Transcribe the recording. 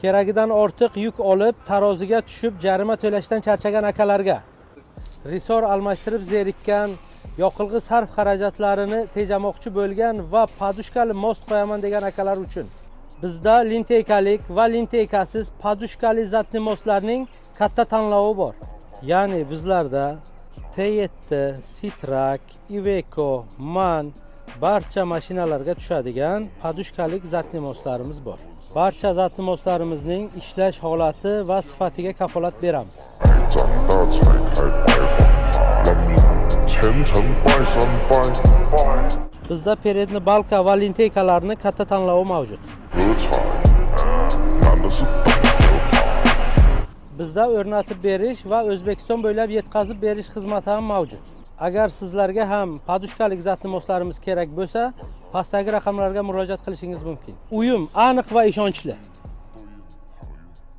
Keragidan ortiq yuk olib, taroziga tushib, jarima to'lashdan charchagan akalarga, risor almashtirib zerikkan, yoqilg'i sarf xarajatlarini tejamoqchi bo'lgan va padushkali most qo'yaman degan akalar uchun bizda linteykalik va linteykasiz padushkali zatli mostlarning katta tanlovi bor. Ya'ni bizlarda T7, Sitrak, Iveco, MAN barcha mashinalarga tushadigan padushkalik zatli mostlarimiz bor. Barcha zatli mostlarimizning ishlash holati va sifatiga kafolat beramiz. Bizda peredni balka va linteykalarning katta tanlovi mavjud. Bizda o'rnatib berish va O'zbekiston bo'ylab yetkazib berish xizmati ham mavjud. Agar sizlarga ham padushkalik zatli mostlarimiz kerak bo'lsa, pastdagi raqamlarga murojaat qilishingiz mumkin. Uyum aniq va ishonchli.